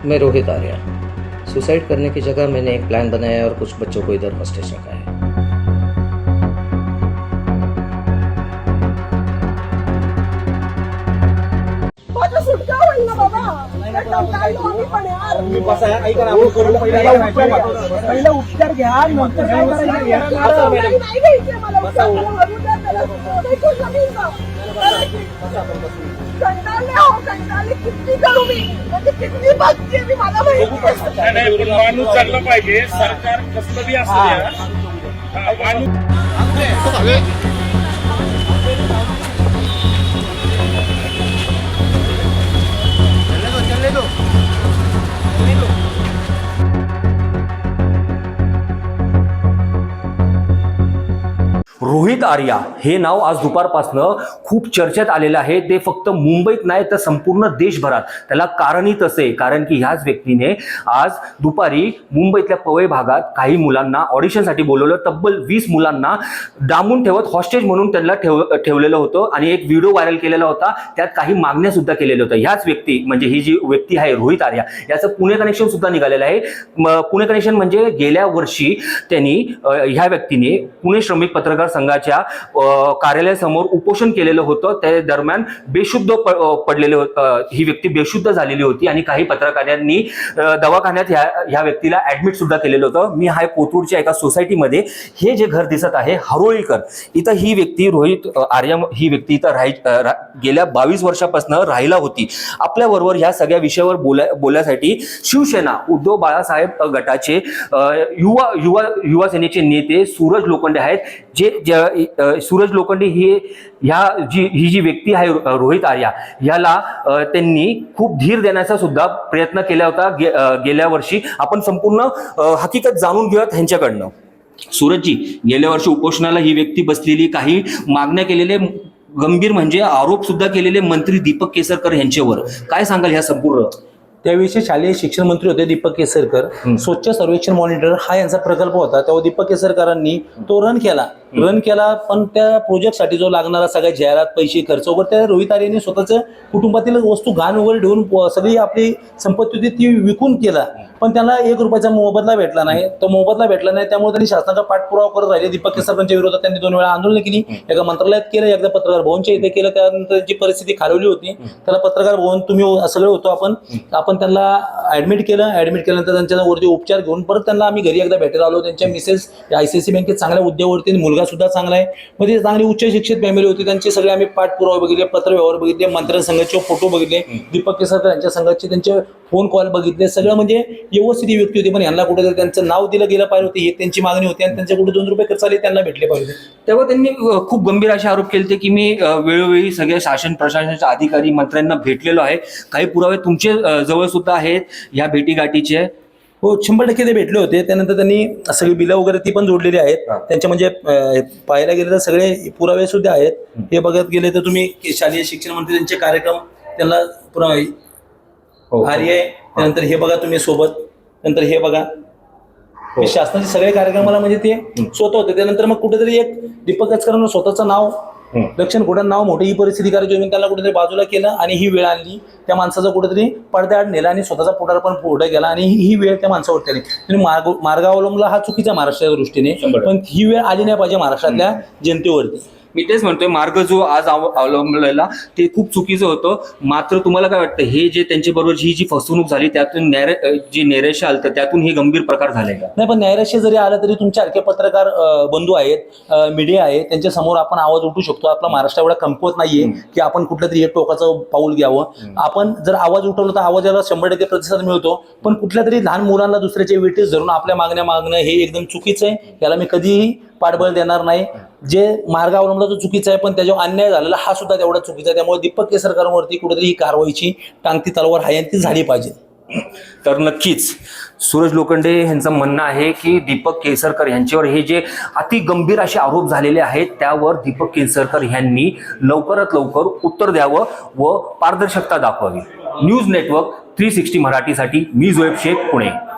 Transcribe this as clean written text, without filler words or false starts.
मैं रोहित आर्या। सुसाइड करने की जगह मैंने एक प्लान बनाया है और कुछ बच्चों को इधर हॉस्टेज रखा है। माझं सुटका होईल ना बाबा. पहिला उपचार घ्या नंतर काय करायचं नाही घ्यायचे मला उपचार. हरवून द्या त्याला. भेटून जमीन का? कंटाळले हो, कंटाळले. किती करू मी? म्हणजे किती बघते मी, मला माहिती आहे. नाही, पण माणूस चालला पाहिजे. सरकार कसलं बी असू द्या, माणूस रोहित आर्या हे नाव आज दुपारपासनं खूप चर्चेत आलेलं आहे। ते फक्त मुंबईत नाही तर संपूर्ण देशभरात। त्याला कारणही तसे, कारण की ह्याच व्यक्तीने आज दुपारी मुंबईतल्या पवई भागात काही मुलांना ऑडिशनसाठी बोलवलं। तब्बल 20 मुलांना डांबून ठेवत हॉस्टेज म्हणून त्यांना ठेवलेलं होतं आणि एक व्हिडिओ व्हायरल केलेला होता। त्यात काही मागण्या सुद्धा केलेल्या होत्या। ह्याच व्यक्ती म्हणजे ही जी व्यक्ती आहे रोहित आर्या, याचं पुणे कनेक्शन सुद्धा निघालेलं आहे। पुणे कनेक्शन म्हणजे गेल्या वर्षी त्यांनी ह्या व्यक्तीने पुणे श्रमिक पत्रकार संघाच्या कार्यालयासमोर उपोषण केलेलं होतं। त्या दरम्यान बेशुद्ध पडलेले ही व्यक्ती बेशुद्ध झालेली होती आणि काही पत्रकारांनी दवाखान्यात ह्या व्यक्तीला ऍडमिट सुद्धा केलेलं होतं। मी हाय कोथरूडच्या एका सोसायटीमध्ये हे जे घर दिसत आहे हरोळीकर, इथं ही व्यक्ती रोहित आर्या ही व्यक्ती इथं गेल्या 22 वर्षापासून राहिला होती। आपल्या बरोबर ह्या सगळ्या विषयावर बोलण्यासाठी शिवसेना उद्धव बाळासाहेब गटाचे युवा सेनेचे नेते सूरज लोखंडे आहेत। सूरज लोखंडे ही जी व्यक्ती आहे रोहित आर्या, याला त्यांनी खूप धीर देण्याचा सुद्धा प्रयत्न केला होता गेल्या वर्षी। आपण संपूर्ण हकीकत जाणून घेऊयात ह्यांच्याकडनं। सूरजजी, गेल्या वर्षी उपोषणाला ही व्यक्ती बसलेली, काही मागण्या केलेले, गंभीर म्हणजे आरोप सुद्धा केलेले मंत्री दीपक केसरकर यांच्यावर, काय सांगाल ह्या संपूर्ण? त्याविषयी शालेय शिक्षण मंत्री होते दीपक केसरकर। स्वच्छ सर्वेक्षण मॉनिटर हा यांचा प्रकल्प होता, तेव्हा दीपक केसरकरांनी तो रन केला पण त्या प्रोजेक्टसाठी जो लागणारा सगळ्या जाहिरात, पैसे, खर्च वगैरे त्या रोहित आर्याने स्वतःच्या कुटुंबातील वस्तू घाण वगैरे ठेवून सगळी आपली संपत्ती होती ती विकून केला, पण त्यांना 1 रुपयाचा मोबदला भेटला नाही। तो मोबदला भेटला नाही, त्यामुळे त्यांनी शासनाचा पाठपुरावा करत राहिले। दीपक केसरकरांच्या विरोधात त्यांनी 2 वेळा आंदोलन केली, एका मंत्रालयात केलं, एकदा पत्रकार भवनच्या इथे केलं। त्यानंतर जी परिस्थिती खालवली होती, त्याला पत्रकार भवन तुम्ही सगळे होतो आपण त्यांना ऍडमिट केल्यानंतर त्यांच्यावरती उपचार घेऊन परत त्यांना आम्ही घरी एकदा भेटायला आलो। त्यांच्या मिसेस ICICI बँकेत चांगल्या हुद्द्यावरती, मुलगा सुद्धा चांगला आहे, म्हणजे चांगली उच्च शिक्षित फॅमिली होती त्यांचे। सगळे आम्ही पाठपुरावा बघितले, पत्रव्यवहार बघितले, मंत्र्यांसंघाचे फोटो बघितले, दीपक केसरकर यांच्या संघाचे त्यांचे फोन कॉल बघितले, सगळं म्हणजे व्यवस्थित व्यक्ती होती। पण यांना कुठेतरी त्यांचं नाव दिलं गेलं पाहिजे होते, ही त्यांची मागणी होती आणि त्यांच्या कुठे 2 रुपये खर्च आले त्यांना भेटले पाहिजे। तेव्हा त्यांनी खूप गंभीर असे आरोप केले की मी वेळोवेळी सगळ्या शासन प्रशासनाच्या अधिकारी मंत्र्यांना भेटलेलो आहे, काही पुरावे तुमचे जवळ सुद्धा आहेत या भेटीगाठीचे। हो, 100% ते भेटले होते। त्यानंतर त्यांनी सगळी बिलं वगैरे ती पण जोडलेली आहेत त्यांच्या, म्हणजे पाहायला गेले तर सगळे पुरावे सुद्धा आहेत। हे बघत गेले तर तुम्ही शालेय शिक्षण मंत्री त्यांचे कार्यक्रम त्यांना पुरावे आर्य, त्यानंतर हे बघा तुम्ही सोबत, नंतर हे बघा शासनाचे सगळे कार्यक्रमाला म्हणजे ते स्वतः होते। त्यानंतर मग कुठेतरी एक दीपक केसरकरांना स्वतःचं नाव, दक्षिण कुठं नाव मोठी ही परिस्थिती करायची म्हणून त्याला कुठेतरी बाजूला केलं आणि ही वेळ आणली त्या माणसाचा कुठेतरी पडद्याआड नेला आणि स्वतःचा पुढार पण पुढे गेला आणि ही वेळ त्या माणसावरती आली। त्यांनी मार्ग अवलंबला हा चुकीचा महाराष्ट्राच्या दृष्टीने, पण ही वेळ आली नाही पाहिजे महाराष्ट्रातल्या जनतेवरती। मी तेच म्हणतोय, मार्ग जो आज अवलंबलेला ते खूप चुकीचं होतं। मात्र तुम्हाला काय वाटतं, हे जे त्यांच्याबरोबर ही जी फसवणूक झाली त्यातून जी नैराश्य आलं त्यातून हे गंभीर प्रकार झाले का? नाही, पण नैराश्य जरी आलं तरी तुमच्यासारखे पत्रकार बंधू आहेत, मीडिया आहे, त्यांच्या समोर आपण आवाज उठू शकतो। आपला महाराष्ट्र एवढा कमकुवत नाहीये की आपण कुठलं तरी एक टोकाचं पाऊल घ्यावं। आपण जर आवाज उठवला तर आवाजाला 100% प्रतिसाद मिळतो, पण कुठल्या तरी लहान मुलांना दुसऱ्याच्या वेटीस धरून आपल्या मागण्या मागणं हे एकदम चुकीचं आहे। याला मी कधीही पाठबळ देणार नाही। जे मार्ग अवलंबला तो चुकीचा आहे, पण त्याच्यावर अन्याय झालेला हा सुद्धा तेवढा चुकीचा आहे। त्यामुळे दीपक केसरकरांवरती कुठेतरी ही कारवाईची टांगती तलवार आहे ती झाली पाहिजे। तर नक्कीच सूरज लोखंडे यांचं म्हणणं आहे की दीपक केसरकर यांच्यावर हे जे अति गंभीर असे आरोप झालेले आहेत त्यावर दीपक केसरकर यांनी लवकरात लवकर उत्तर द्यावं व पारदर्शकता दाखवावी। न्यूज नेटवर्क 360 मराठीसाठी मी जोएब शेख, पुणे।